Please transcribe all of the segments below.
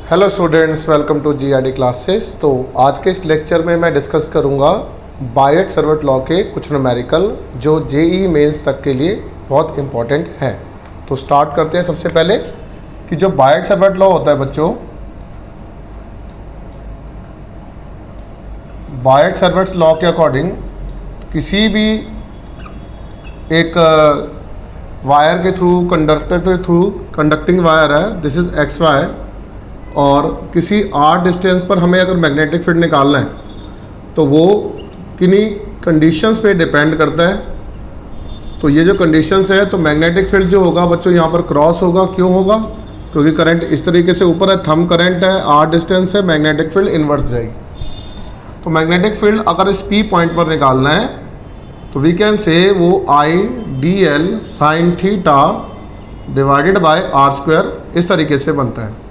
Hello students, welcome to GRD classes. तो आज के इस लेक्चर में मैं डिस्कस करूंगा बायट-सर्वट लॉ के कुछ न्यूमेरिकल जो जेईई मेंस तक के लिए बहुत इंपॉर्टेंट हैं। तो स्टार्ट करते हैं। सबसे पहले कि जो बायट-सर्वट लॉ होता है बच्चों, बायट-सर्वट लॉ के अकॉर्डिंग किसी भी एक वायर के थ्रू, कंडक्टर के थ्रू, कंडक्टिंग वायर है, दिस इज एक्स वायर, और किसी आर डिस्टेंस पर हमें अगर मैग्नेटिक फील्ड निकालना है तो वो किन्हीं कंडीशंस पे डिपेंड करता है। तो ये जो कंडीशंस है, तो मैग्नेटिक फील्ड जो होगा बच्चों यहाँ पर क्रॉस होगा। क्यों होगा? क्योंकि करंट इस तरीके से ऊपर है, थंब करंट है, आर डिस्टेंस है, मैग्नेटिक फील्ड इन्वर्स जाएगी। तो मैग्नेटिक फील्ड अगर इस पी पॉइंट पर निकालना है तो वी कैन से वो I d l sine theta divided by r square इस तरीके से बनता है।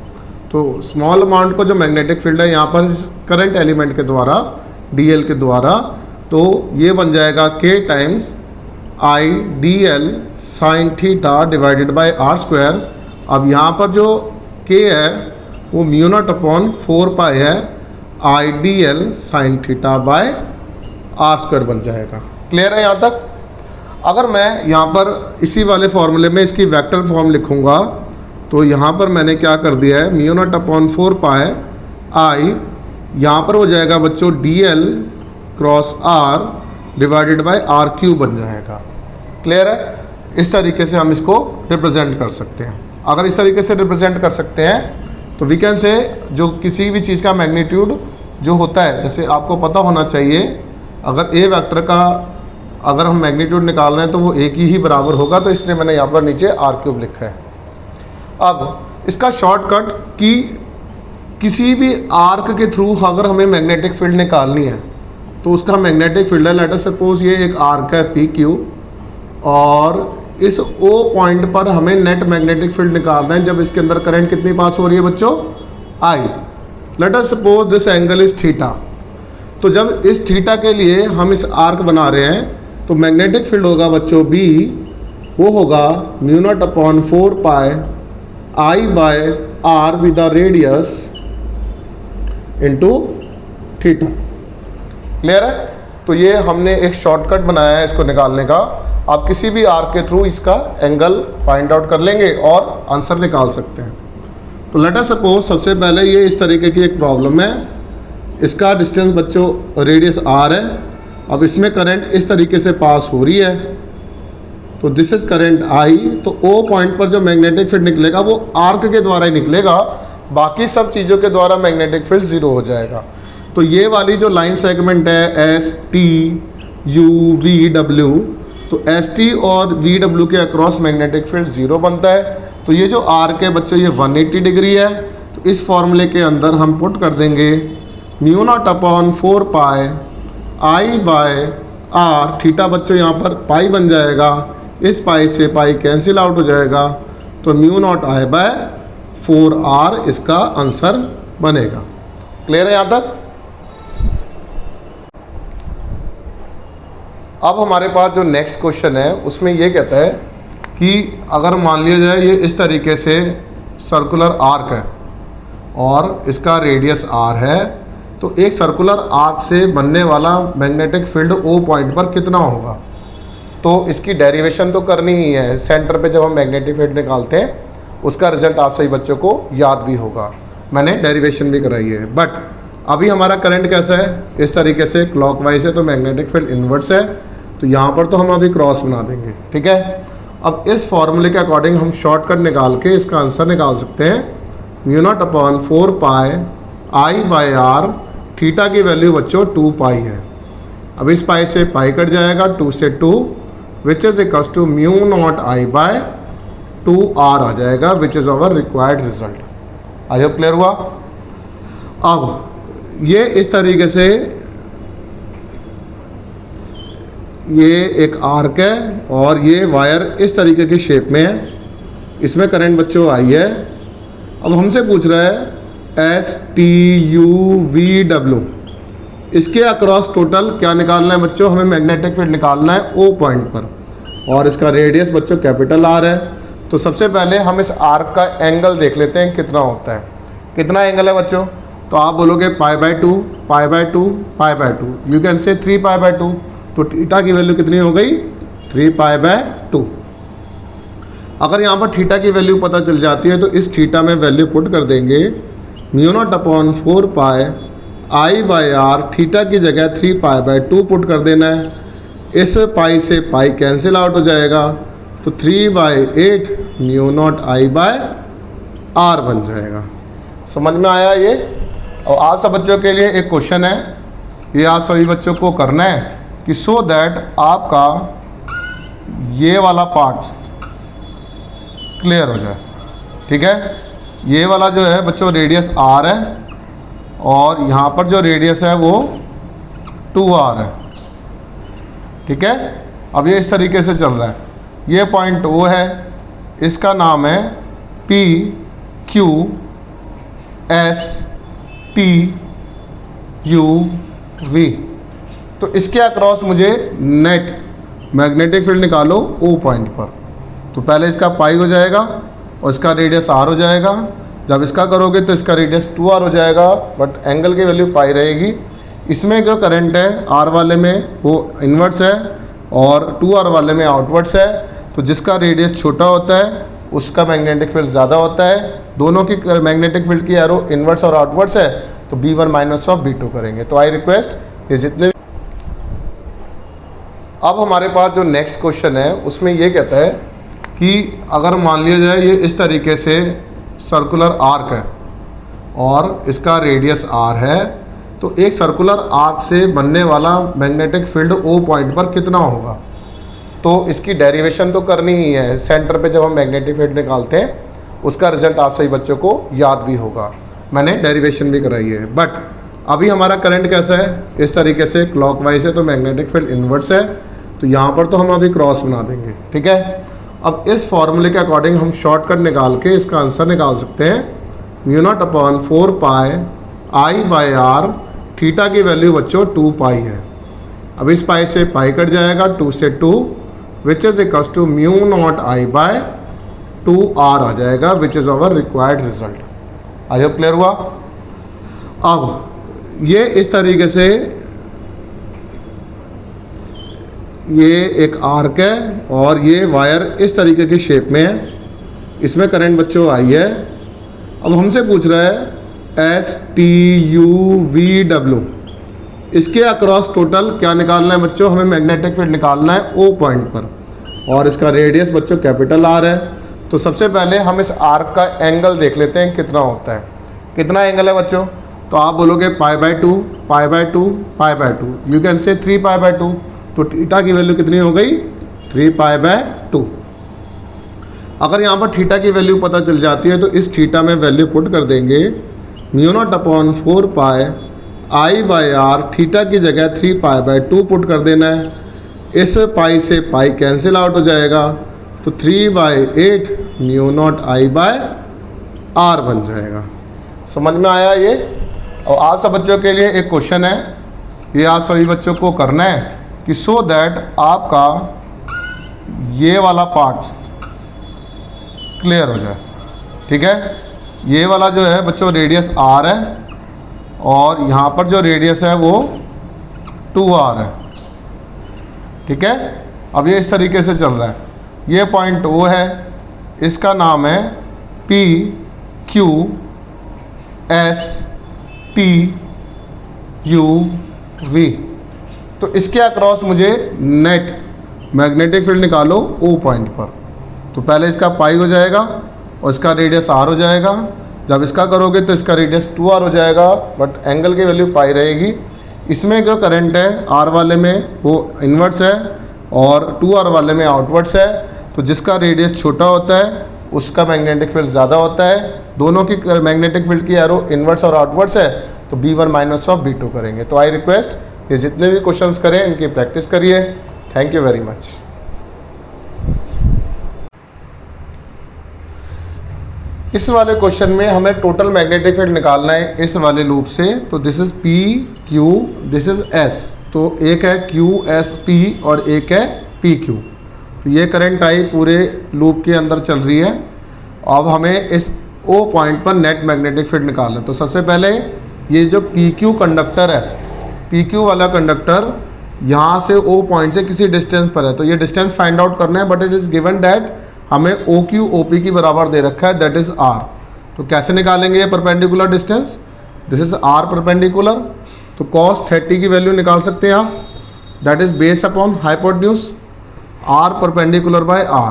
तो स्मॉल अमाउंट को जो मैग्नेटिक फील्ड है यहाँ पर इस करंट एलिमेंट के द्वारा, डी एल के द्वारा, तो ये बन जाएगा के times I d l sine theta divided by r square. अब यहाँ पर जो के है वो म्यू नॉट अपॉन 4 पाई है I d l sine theta by r square बन जाएगा। क्लियर है यहाँ तक? अगर मैं यहाँ पर इसी वाले फॉर्मूले में इसकी वेक्टर फॉर्म लिखूँगा तो यहाँ पर मैंने क्या कर दिया है, mu naught upon 4 pi I, यहाँ पर हो जाएगा बच्चों d l cross r divided by r cube बन जाएगा। क्लियर है? इस तरीके से हम इसको रिप्रेजेंट कर सकते हैं। अगर इस तरीके से रिप्रेजेंट कर सकते हैं तो वी कैन से जो किसी भी चीज़ का मैग्नीट्यूड जो होता है, जैसे आपको पता होना चाहिए, अगर ए वेक्टर का अगर हम मैग्नीट्यूड निकाल रहे हैं तो वो एक ही बराबर होगा, तो इसलिए मैंने यहाँ पर नीचे आर क्यूब लिखा है। अब इसका शॉर्टकट कि किसी भी आर्क के थ्रू अगर हमें मैग्नेटिक फील्ड निकालनी है तो उसका मैग्नेटिक फील्ड है, लेट अस सपोज ये एक आर्क है पी क्यू, और इस ओ पॉइंट पर हमें नेट मैग्नेटिक फील्ड निकालना है जब इसके अंदर करंट कितनी पास हो रही है बच्चों? आई। Let us suppose this angle is theta. तो जब इस थीटा के लिए हम इस आर्क बना रहे हैं तो मैग्नेटिक फील्ड होगा बच्चों बी, वो होगा mu naught upon 4 pi I by r with the radius into theta. Clear है? तो ये हमने एक शॉर्टकट बनाया है इसको निकालने का। आप किसी भी आर्क के थ्रू इसका एंगल फाइंड आउट कर लेंगे और आंसर निकाल सकते हैं। तो लेट अस सपोज सबसे पहले ये इस तरीके की एक प्रॉब्लम है, इसका डिस्टेंस बच्चों रेडियस आर है। अब इसमें करंट इस तरीके से पास हो रही है, तो दिस इज करंट आई। तो ओ पॉइंट पर जो मैग्नेटिक फील्ड निकलेगा वो आर्क के द्वारा ही निकलेगा, बाकी सब चीज़ों के द्वारा मैग्नेटिक फील्ड ज़ीरो हो जाएगा। तो ये वाली जो लाइन सेगमेंट है S T U V W, तो एस टी और वी डब्ल्यू के अक्रॉस मैग्नेटिक फील्ड ज़ीरो बनता है। तो ये जो आर्क है बच्चों ये 180 डिग्री है। तो इस फॉर्मूले के अंदर हम पुट कर देंगे mu naught upon 4 pi I by r, theta बच्चों यहाँ पर पाई बन जाएगा, इस पाई से पाई कैंसिल आउट हो जाएगा, तो mu not I by 4 r इसका आंसर बनेगा। क्लियर है यहाँ तक? अब हमारे पास जो नेक्स्ट क्वेश्चन है उसमें ये कहता है कि अगर मान लिया जाए ये इस तरीके से सर्कुलर आर्क है और इसका रेडियस आर है, तो एक सर्कुलर आर्क से बनने वाला मैग्नेटिक फील्ड ओ पॉइंट पर कितना होगा? तो इसकी डेरिवेशन तो करनी ही है। सेंटर पे जब हम मैग्नेटिक फील्ड निकालते हैं उसका रिजल्ट आप सही बच्चों को याद भी होगा, मैंने डेरिवेशन भी कराई है। बट अभी हमारा करंट कैसा है? इस तरीके से क्लॉकवाइज है, तो मैग्नेटिक फील्ड इन्वर्स है, तो यहाँ पर तो हम अभी क्रॉस बना देंगे। ठीक है? अब इस फॉर्मूले के अकॉर्डिंग हम शॉर्टकट निकाल के इसका आंसर निकाल सकते हैं। Mu naught upon 4 pi I by r, theta की वैल्यू बच्चों 2 पाई है। अब इस पाई से पाई कट जाएगा, 2 से 2, which is equals to mu not I by 2 r आ जाएगा, which is our required result. I hope clear हुआ? अब ये इस तरीके से ये एक आर्क है और ये वायर इस तरीके की शेप में है, इसमें करंट बच्चों आई है। अब हमसे पूछ रहा है S T U V W, इसके अक्रॉस टोटल क्या निकालना है बच्चों? हमें मैग्नेटिक फील्ड निकालना है ओ पॉइंट पर, और इसका रेडियस बच्चों कैपिटल आर है। तो सबसे पहले हम इस आर्क का एंगल देख लेते हैं कितना होता है। कितना एंगल है बच्चों? तो आप बोलोगे pi by 2, pi by 2, pi by 2, you can say 3 pi by 2। तो थीटा की वैल्यू कितनी हो गई? 3 पाई बाय 2। अगर यहाँ पर थीटा की वैल्यू पता चल जाती है तो इस थीटा में वैल्यू पुट कर देंगे, mu naught upon 4 pi I by r, theta की जगह 3 पाई बाय 2 पुट कर देना है। इस पाई से पाई कैंसिल आउट हो जाएगा, तो 3 by 8 mu not I by r बन जाएगा। समझ में आया ये? और आज सब बच्चों के लिए एक क्वेश्चन है, ये आज सभी बच्चों को करना है कि सो दैट आपका ये वाला पार्ट क्लियर हो जाए। ठीक है, ये वाला जो है बच्चों रेडियस आर है और यहाँ पर जो रेडियस है वो 2r है। ठीक है, अब ये इस तरीके से चल रहा है। ये पॉइंट वो है, इसका नाम है P Q S T U V. तो इसके अक्रॉस मुझे नेट मैग्नेटिक फील्ड निकालो ओ पॉइंट पर। तो पहले इसका पाई हो जाएगा और इसका रेडियस आर हो जाएगा। जब इसका करोगे तो इसका रेडियस 2r हो जाएगा, बट एंगल की वैल्यू पाई रहेगी। इसमें जो करंट है r वाले में वो इन्वर्स है और 2r वाले में आउटवर्ड्स है। तो जिसका रेडियस छोटा होता है उसका मैग्नेटिक फील्ड ज़्यादा होता है। दोनों की मैग्नेटिक फील्ड की एरो इन्वर्स और आउटवर्ड्स है, तो B1 माइनस ऑफ B2 करेंगे। तो आई रिक्वेस्ट ये जितने। अब हमारे पास जो नेक्स्ट क्वेश्चन है उसमें ये कहता है कि अगर मान लिया जाए ये इस तरीके से सर्कुलर आर्क है और इसका रेडियस r है, तो एक सर्कुलर आर्क से बनने वाला मैग्नेटिक फील्ड O पॉइंट पर कितना होगा? तो इसकी डेरिवेशन तो करनी ही है। सेंटर पे जब हम मैग्नेटिक फील्ड निकालते हैं उसका रिजल्ट आप सभी बच्चों को याद भी होगा, मैंने डेरिवेशन भी कराई है। बट अभी हमारा करंट कैसा है? इस तरीके से क्लॉकवाइज है, तो मैग्नेटिक फील्ड इन्वर्स है। तो यहाँ पर तो हम अभी क्रॉस बना देंगे। ठीक है, अब इस फॉर्मूले के अकॉर्डिंग हम शॉर्टकट निकाल के इसका आंसर निकाल सकते हैं। Mu naught upon 4 pi I by r, theta की वैल्यू बच्चों 2 पाई है। अब इस पाई से पाई कट जाएगा, 2 से 2, which is equals to mu not I by 2r आ जाएगा, which is our required result. I hope clear हुआ। अब ये इस तरीके से ये एक आर्क है और ये वायर इस तरीके की शेप में है। इसमें करंट बच्चों आई है। अब हमसे पूछ रहा है STUVW, इसके अक्रॉस टोटल क्या निकालना है बच्चों? हमें मैग्नेटिक फील्ड निकालना है O पॉइंट पर और इसका रेडियस बच्चों कैपिटल R है। तो सबसे पहले हम इस आर्क का एंगल देख लेते हैं कितना होता है। कितना एंगल है बच्चों? तो आप बोलोगे pi by 2, pi by 2, pi by 2, you can say 3 pi by 2। तो थीटा की वैल्यू कितनी हो गई? 3 पाई बाय 2। अगर यहाँ पर थीटा की वैल्यू पता चल जाती है तो इस थीटा में वैल्यू पुट कर देंगे, mu naught upon 4 pi I by r, theta की जगह 3 पाई बाय 2 पुट कर देना है। इस पाई से पाई कैंसिल आउट हो जाएगा, तो 3 by 8 mu not I by r बन जाएगा। समझ में आया ये? और आज सब बच्चों के लिए एक क्वेश्चन है, ये आज सभी बच्चों को करना है कि सो दैट आपका ये वाला पार्ट क्लियर हो जाए। ठीक है, ये वाला जो है बच्चों रेडियस r है और यहाँ पर जो रेडियस है वो 2r है। ठीक है, अब ये इस तरीके से चल रहा है। ये पॉइंट वो है, इसका नाम है P Q S T U V। तो इसके अक्रॉस मुझे नेट मैग्नेटिक फील्ड निकालो O पॉइंट पर। तो पहले इसका पाई हो जाएगा और इसका रेडियस r हो जाएगा। जब इसका करोगे तो इसका रेडियस 2r हो जाएगा, बट एंगल की वैल्यू पाई रहेगी। इसमें जो करंट है r वाले में वो इन्वर्स है और 2r वाले में आउटवर्ड्स है। तो जिसका रेडियस छोटा होता है उसका मैग्नेटिक फील्ड ज़्यादा होता है। दोनों की मैग्नेटिक फील्ड की एरो इन्वर्स और आउटवर्ड्स है, तो B1 माइनस ऑफ B2 करेंगे। तो आई रिक्वेस्ट ये जितने भी क्वेश्चंस करें इनकी प्रैक्टिस करिए। Thank you very much. इस वाले क्वेश्चन में हमें टोटल मैग्नेटिक फील्ड निकालना है इस वाले लूप से। तो this is P Q, this is S। तो एक है QSP और एक है PQ। तो ये करंट आई पूरे लूप के अंदर चल रही है। अब हमें इस ओ पॉइंट पर नेट मैग्नेटिक फील्ड निकालना। तो सबसे पहले ये जो पी क्यू कंडक्टर है, पी क्यू वाला कंडक्टर यहाँ से ओ पॉइंट से किसी डिस्टेंस पर है, तो ये डिस्टेंस फाइंड आउट करना है, but it is given that हमें ओ क्यू ओ पी की बराबर दे रखा है, दैट इज़ आर। तो कैसे निकालेंगे ये perpendicular distance? This is r perpendicular, तो cos 30 की वैल्यू निकाल सकते हैं आप, that is base upon hypotenuse r perpendicular by r.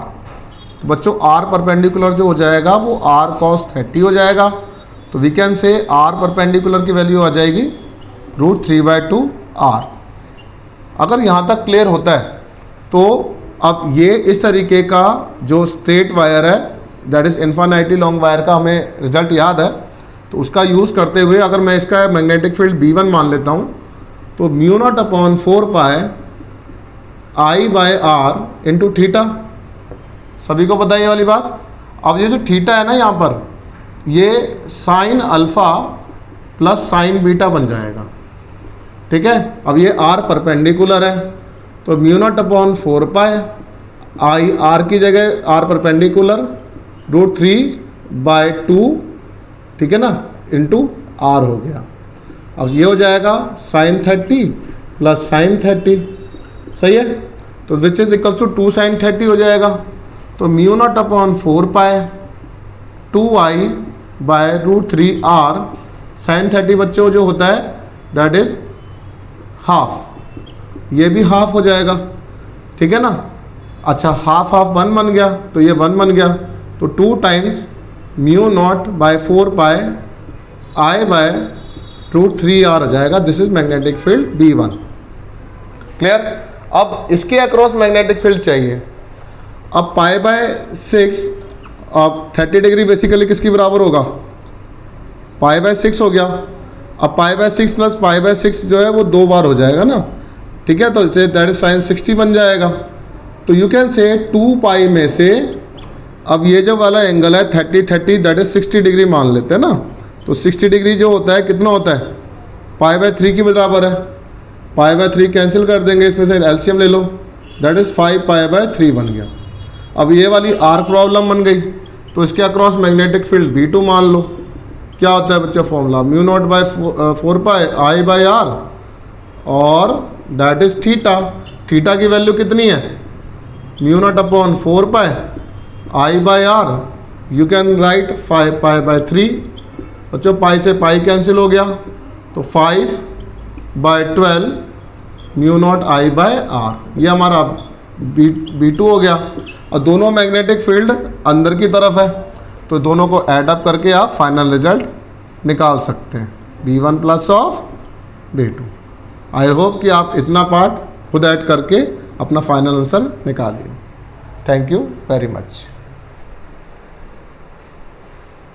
तो बच्चों आर परपेंडिकुलर जो हो जाएगा वो आर cos 30 हो जाएगा, तो we can say r perpendicular की वैल्यू आ जाएगी √3/2 आर। अगर यहाँ तक क्लियर होता है तो अब ये इस तरीके का जो स्ट्रेट वायर है, that is infinity long wire का हमें रिजल्ट याद है, तो उसका यूज़ करते हुए अगर मैं इसका मैग्नेटिक फील्ड B1 मान लेता हूँ, तो μ0/4π I/r इंटू थीटा। सभी को पता है ये वाली बात। अब ये जो थीटा है ना यहाँ पर, ये sine alpha plus sign beta बन जाएगा, ठीक है। अब ये आर परपेंडिकुलर है, तो μ0/4π I/r की जगह आर परपेंडिकुलर √3/2, ठीक है ना, इंटू आर हो गया। अब ये हो जाएगा साइन 30 प्लस साइन 30, सही है। तो which is equals to 2 sine 30 हो जाएगा। तो μ0/4π 2I/√3r साइन 30 बच्चों जो होता है दैट इज हाफ, ये भी हाफ हो जाएगा, ठीक है ना। अच्छा हाफ हाफ 1 बन गया, तो ये 1 बन गया, तो 2 टाइम्स μ0/4π I/√3r हो जाएगा। This is magnetic field B1। Clear. अब इसके अक्रॉस मैग्नेटिक फील्ड चाहिए। अब π/6, अब 30 डिग्री बेसिकली किसकी बराबर होगा? π/6 हो गया। अब π/6 प्लस π/6 जो है वो 2 बार हो जाएगा ना, ठीक है, तो दैट इज साइन 60 बन जाएगा। तो यू कैन से 2π में से, अब ये जो वाला एंगल है 30 दैट इज 60 डिग्री मान लेते हैं ना, तो 60 डिग्री जो होता है कितना होता है? π/3 की बराबर है। π/3 कैंसिल कर देंगे, इसमें से एलसीएम ले लो, दैट इज़ 5π/3 बन गया। अब ये वाली आर प्रॉब्लम बन गई, तो इसके अक्रॉस मैग्नेटिक फील्ड B2 मान लो। क्या होता है बच्चा फॉर्मूला? μ0/4π I/r और दैट इज थीटा। थीटा की वैल्यू कितनी है? μ0/4π I/r, यू कैन राइट 5π/3। बच्चों पाई से पाई कैंसिल हो गया, तो 5/12 μ0 I/r, ये हमारा B2 हो गया। और दोनों मैग्नेटिक फील्ड अंदर की तरफ है, तो दोनों को ऐड अप करके आप फाइनल रिजल्ट निकाल सकते हैं, B1 plus of B2। I hope कि आप इतना पार्ट खुद ऐड करके अपना फाइनल आंसर निकालिए। Thank you very much.